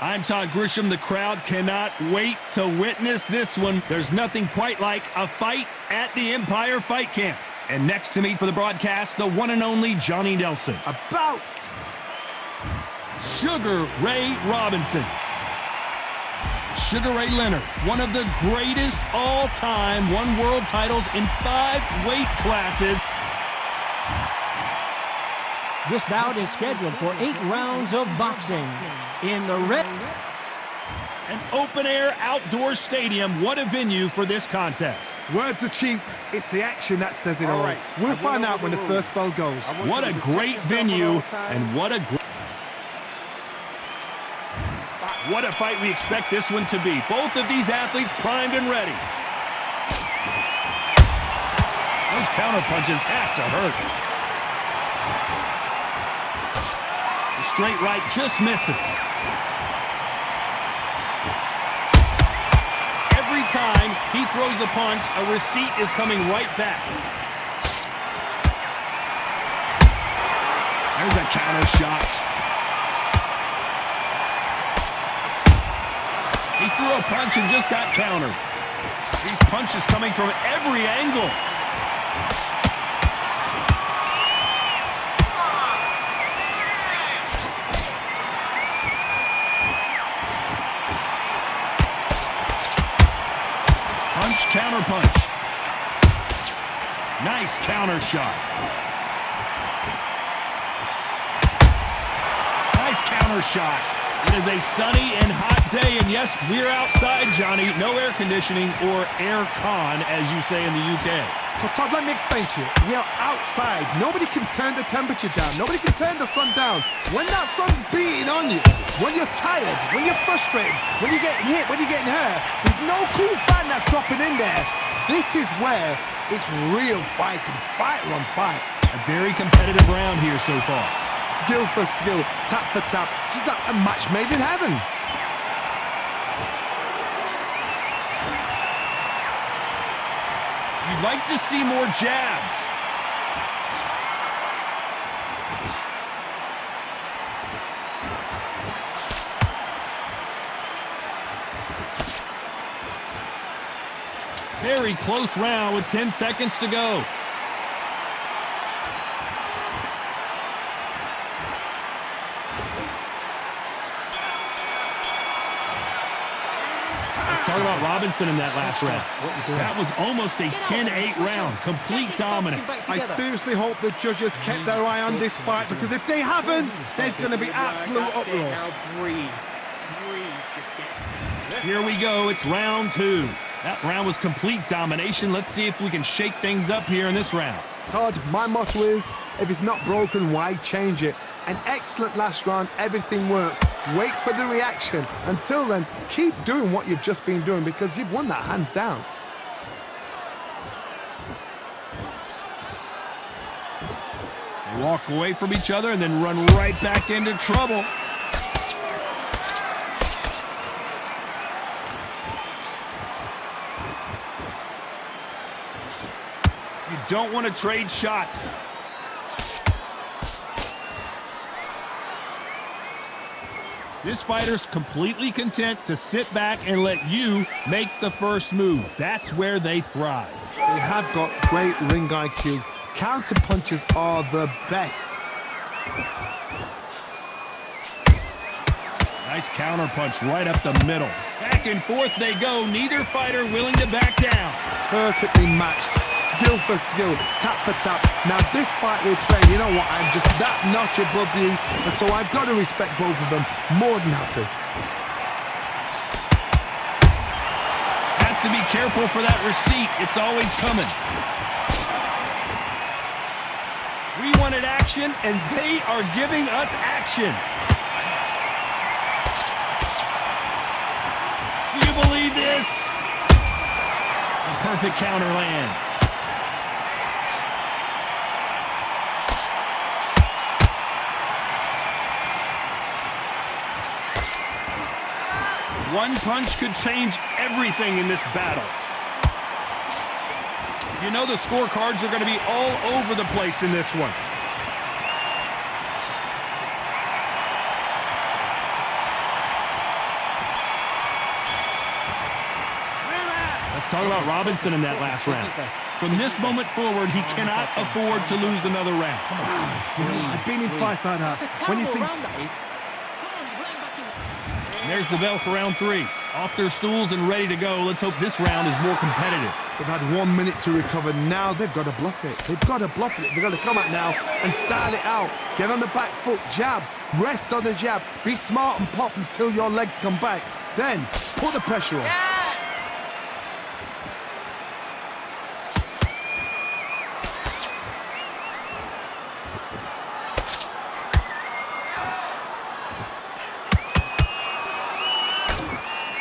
I'm Todd Grisham. The crowd cannot wait to witness this one. There's nothing quite like a fight at the Empire Fight Camp. And next to me for the broadcast, the one and only Johnny Nelson. About Sugar Ray Robinson. Sugar Ray Leonard, one of the greatest all-time, won world titles in 5 weight classes. This bout is scheduled for 8 rounds of boxing. In the red... An open-air outdoor stadium. What a venue for this contest. words are cheap. It's the action that says it all. Right. We'll find out when the first bell goes. What a great venue, and what a fight we expect this one to be. Both of these athletes primed and ready. Those counter punches have to hurt. The straight right just misses. Every time he throws a punch, a receipt is coming right back. There's a counter shot. He threw a punch and just got countered. These punches coming from every angle. Punch, counter punch. Nice counter shot. Nice counter shot. It is a sunny and hot day, and yes, we're outside, Johnny. No air conditioning or air con, as you say in the UK. So, Todd, let me explain to you. We are outside. Nobody can turn the temperature down. Nobody can turn the sun down. When that sun's beating on you, when you're tired, when you're frustrated, when you're getting hit, when you're getting hurt, there's no cool fan that's dropping in there. This is where it's real fighting, fighter on fight. A very competitive round here so far. Skill for skill, tap for tap, just like a match made in heaven. You'd like to see more jabs. Very close round with 10 seconds to go. Talk about Robinson in that last round. That was almost a 10-8 round. Complete dominance. I seriously hope the judges kept their eye on this fight, because if they haven't, there's going to be absolute uproar. Now breathe. Here we go. It's round 2. That round was complete domination. Let's see if we can shake things up here in this round. Todd, my motto is, if it's not broken, why change it? An excellent last round, everything works. Wait for the reaction. Until then, keep doing what you've just been doing, because you've won that hands down. They walk away from each other and then run right back into trouble. You don't want to trade shots. This fighter's completely content to sit back and let you make the first move. That's where they thrive. They have got great ring IQ. Counter punches are the best. Nice counter punch right up the middle. Back and forth they go. Neither fighter willing to back down. Perfectly matched. Skill for skill, tap for tap. Now this fight will say, you know what, I'm just that notch above you, and so I've got to respect both of them. More than happy. Has to be careful for that receipt. It's always coming. We wanted action, and they are giving us action. Do you believe this? A perfect counter lands. One punch could change everything in this battle. You know the scorecards are going to be all over the place in this one. talk about Robinson in that last round. From this moment forward, he cannot afford to lose another round. You know, I've been in fights like that. When you think... And there's the bell for round 3. Off their stools and ready to go. Let's hope this round is more competitive. They've had 1 minute to recover. Now they've got to bluff it. They've got to bluff it. They've got to come out now and style it out. Get on the back foot, jab. Rest on the jab. Be smart and pop until your legs come back. Then put the pressure on.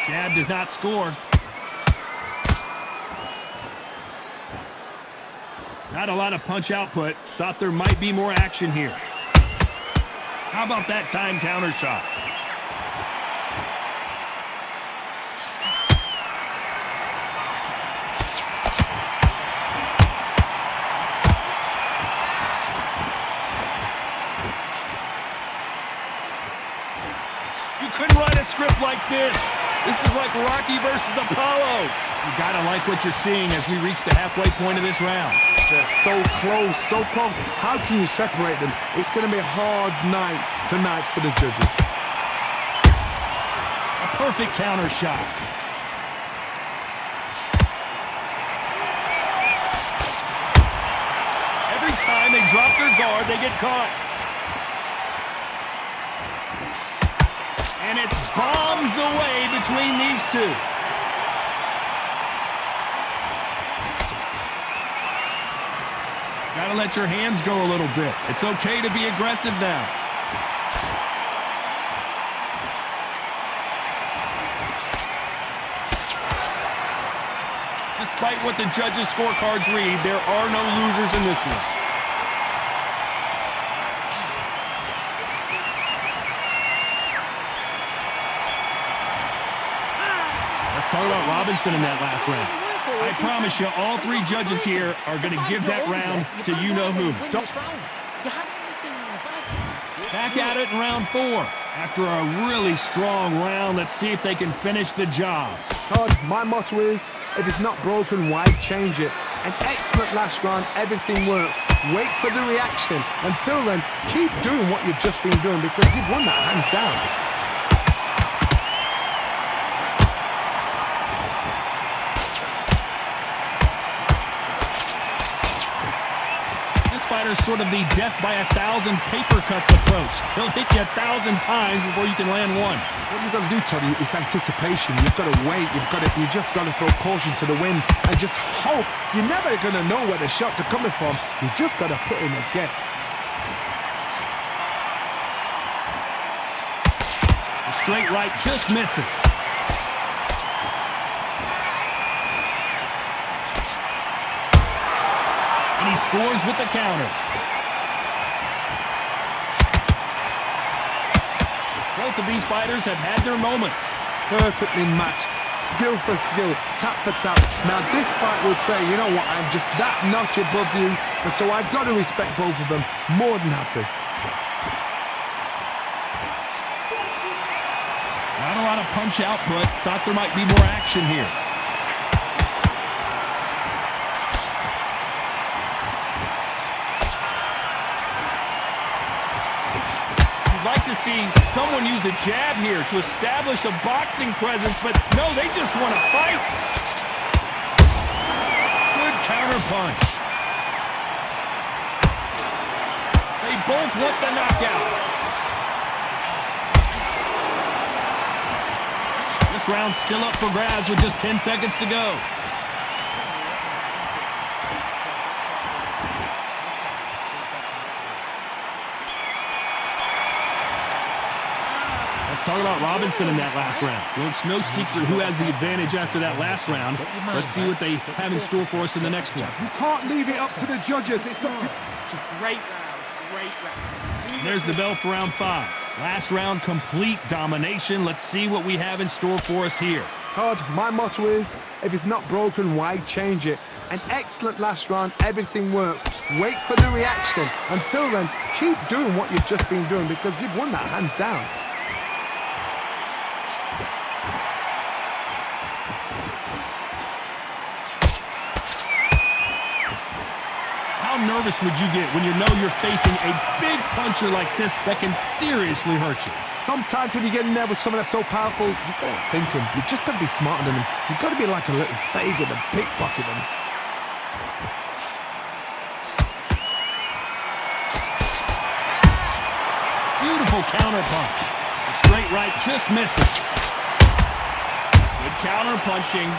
Jab does not score. Not a lot of punch output. Thought there might be more action here. How about that time counter shot? You couldn't write a script like this. This is like Rocky versus Apollo. You gotta like what you're seeing as we reach the halfway point of this round. They're so close, so close. How can you separate them? It's going to be a hard night tonight for the judges. A perfect counter shot. Every time they drop their guard, they get caught. And it's bombs away between these two. Gotta let your hands go a little bit. It's okay to be aggressive now. Despite what the judges' scorecards read, there are no losers in this one. Let's talk about Robinson in that last round. I promise you, all 3 judges here are going to give that round to you-know-who. Back at it in round 4. After a really strong round, let's see if they can finish the job. Todd, my motto is, if it's not broken, why change it? An excellent last round, everything works. Wait for the reaction. Until then, keep doing what you've just been doing because you've won that hands down. Fighter's sort of the death by 1,000 paper cuts approach. He'll hit you 1,000 times before you can land one. What you've got to do, Toddy, is anticipation. You've got to wait. You just got to throw caution to the wind and just hope. You're never going to know where the shots are coming from. You just got to put in a guess. The straight right just misses. And he scores with the counter. Both of these fighters have had their moments. Perfectly matched, skill for skill, tap for tap. Now this fight will say, you know what, I'm just that notch above you, and so I've got to respect both of them. More than happy. Not a lot of punch output. Thought there might be more action here. Like to see someone use a jab here to establish a boxing presence, but no, they just want to fight. Good counter punch. They both want the knockout. This round's still up for grabs with just 10 seconds to go. Talk about Robinson in that last round. Well, it's no secret who has the advantage after that last round. Let's see what they have in store for us in the next one. You can't leave it up to the judges. It's up to... Great round. Great round. There's the bell for round 5. Last round, complete domination. Let's see what we have in store for us here. Todd, my motto is, if it's not broken, why change it? An excellent last round, everything works. Wait for the reaction. Until then, keep doing what you've just been doing because you've won that hands down. nervous would you get when you know you're facing a big puncher like this that can seriously hurt you? Sometimes when you get in there with someone that's so powerful, you've got to think him. You've just got to be smarter than him. You've got to be like a little favor to pickpocket him. Beautiful counter punch. The straight right just misses. Good counter punching.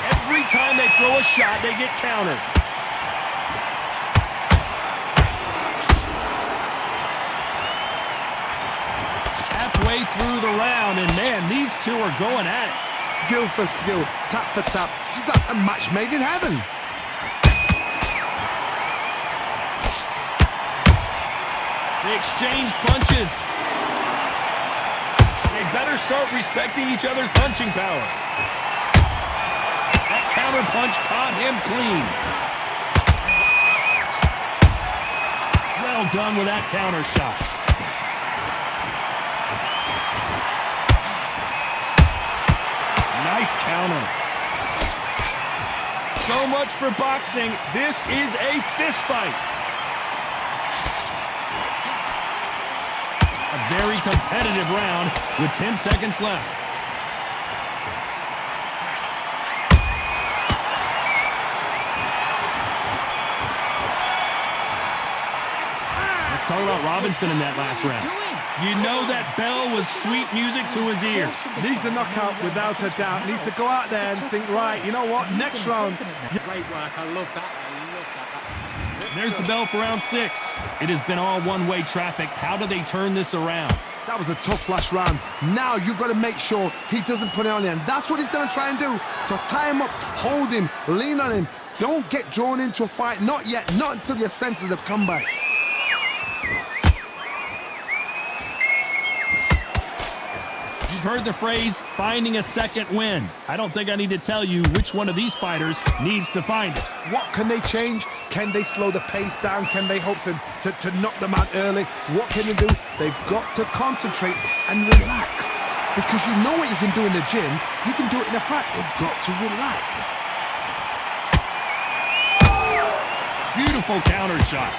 Every time they throw a shot, they get countered. Halfway through the round, and man, these two are going at it. Skill for skill, tap for tap. She's like a match made in heaven. They exchange punches. They better start respecting each other's punching power. That counter punch caught him clean. Well done with that counter shot. Nice counter. So much for boxing. This is a fist fight. A very competitive round with 10 seconds left. Let's talk about Robinson in that last round. You know that bell was sweet music to his ears. Needs a knockout without a doubt. Needs to go out there and think, right, you know what, next round. Great work. I love that. I love that. There's the bell for round 6. It has been all one-way traffic. How do they turn this around? That was a tough last round. Now you've got to make sure he doesn't put it on you. And that's what he's going to try and do. So tie him up, hold him, lean on him. Don't get drawn into a fight. Not yet. Not until your senses have come back. You've heard the phrase, finding a second wind. I don't think I need to tell you which one of these fighters needs to find it. What can they change? Can they slow the pace down? Can they hope to knock them out early? What can they do? They've got to concentrate and relax. Because you know what you can do in the gym, you can do it in a fight. They've got to relax. Beautiful counter shot.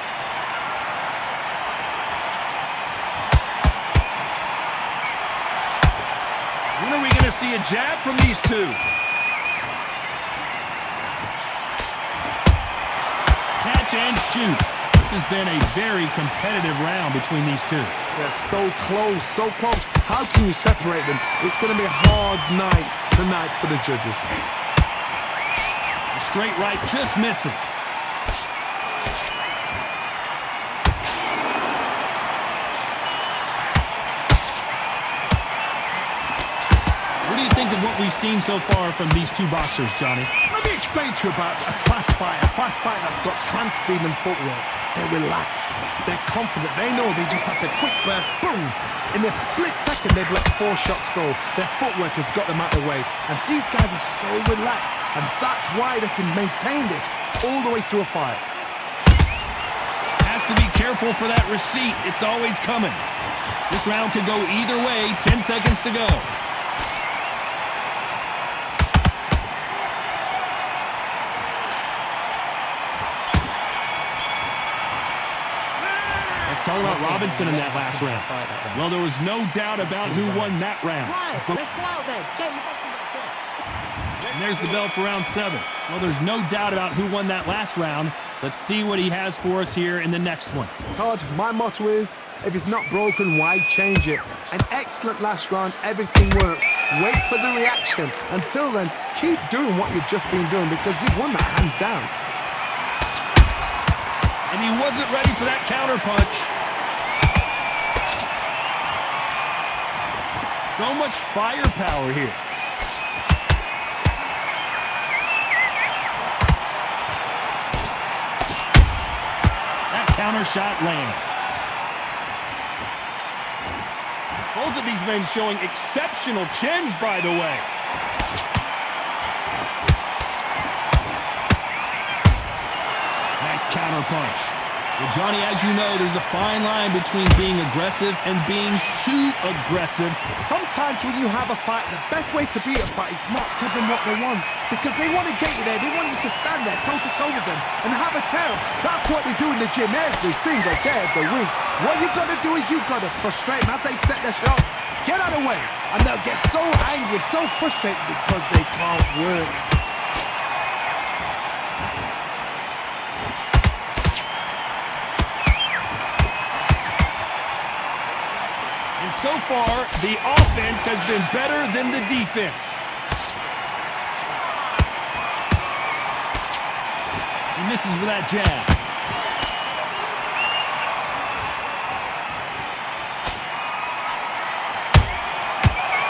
When are we going to see a jab from these two? Catch and shoot. This has been a very competitive round between these two. They're so close, so close. How can you separate them? It's going to be a hard night tonight for the judges. The straight right just misses. What do you think of what we've seen so far from these two boxers, Johnny? Let me explain to you about a fast fight that's got hand speed and footwork. They're relaxed, they're confident, they know they just have the quick burst, boom! In a split second, they've let 4 shots go. Their footwork has got them out of the way. And these guys are so relaxed, and that's why they can maintain this all the way through a fight. Has to be careful for that receipt. It's always coming. This round could go either way. 10 seconds to go. Talk about Robinson in that last round. Well, there was no doubt about who won that round. Let's go out there. Get you back in the court. And there's the bell for round 7. Well, there's no doubt about who won that last round. Let's see what he has for us here in the next one. Todd, my motto is, if it's not broken, why change it? An excellent last round, everything works. Wait for the reaction. Until then, keep doing what you've just been doing because you've won that hands down. And he wasn't ready for that counter punch. So much firepower here. That counter shot lands. Both of these men showing exceptional chins, by the way. Nice counter punch. Well, Johnny, as you know, there's a fine line between being aggressive and being too aggressive. Sometimes when you have a fight, the best way to beat a fight is not give them what they want. Because they want to get you there. They want you to stand there toe-to-toe with them and have a tear. That's what they do in the gym every single day of the week. What you've got to do is you've got to frustrate them as they set their shots. Get out of the way. And they'll get so angry, so frustrated because they can't work. So far, the offense has been better than the defense. He misses with that jab.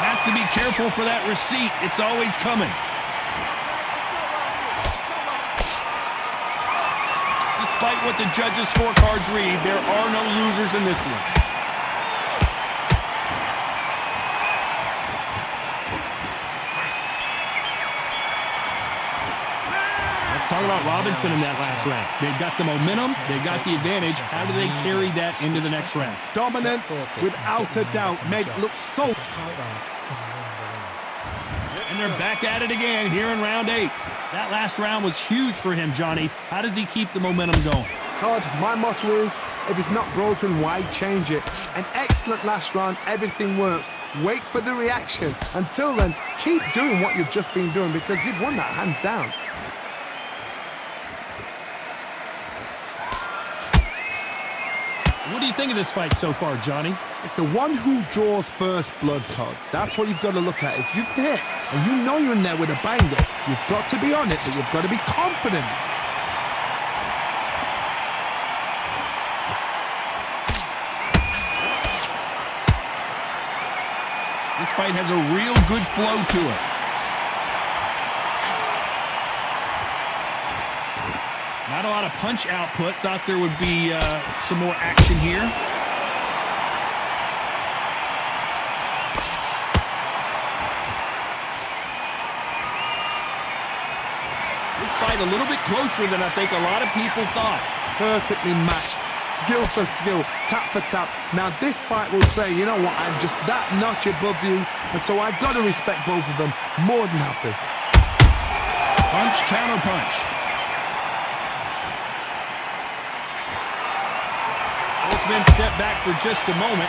Has to be careful for that receipt. It's always coming. Despite what the judges' scorecards read, there are no losers in this one. Talk about Robinson in that last round. They've got the momentum. They've got the advantage. How do they carry that into the next round? Dominance, without a doubt, made it look so... And they're back at it again here in round 8. That last round was huge for him, Johnny. How does he keep the momentum going? Todd, my motto is, if it's not broken, why change it? An excellent last round, everything works. Wait for the reaction. Until then, keep doing what you've just been doing because you've won that hands down. What do you think of this fight so far, Johnny? It's the one who draws first blood, Todd. That's what you've got to look at. If you've hit and you know you're in there with a banger, you've got to be on it, but you've got to be confident. This fight has a real good flow to it. Not a lot of punch output. Thought there would be some more action here. This fight a little bit closer than I think a lot of people thought. Perfectly matched, skill for skill, tap for tap. Now this fight will say, you know what, I'm just that notch above you, and so I've got to respect both of them. More than happy. Punch, counter punch. Both men step back for just a moment.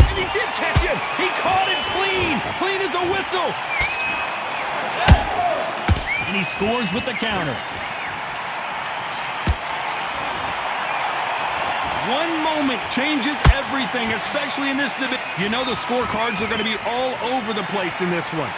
And he did catch him. He caught it clean. Clean as a whistle. And he scores with the counter. One moment changes everything, especially in this division. You know the scorecards are going to be all over the place in this one.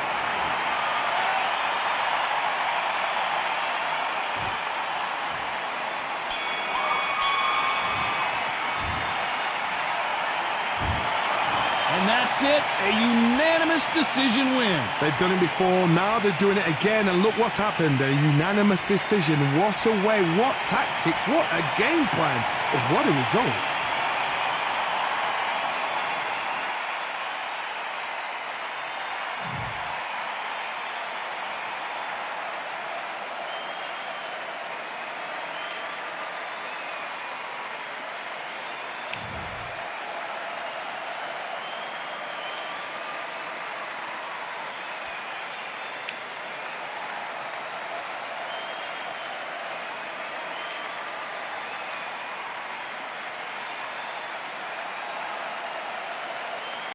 And that's it, a unanimous decision win. They've done it before, now they're doing it again, and look what's happened. A unanimous decision. What a way, what tactics, what a game plan, what a result.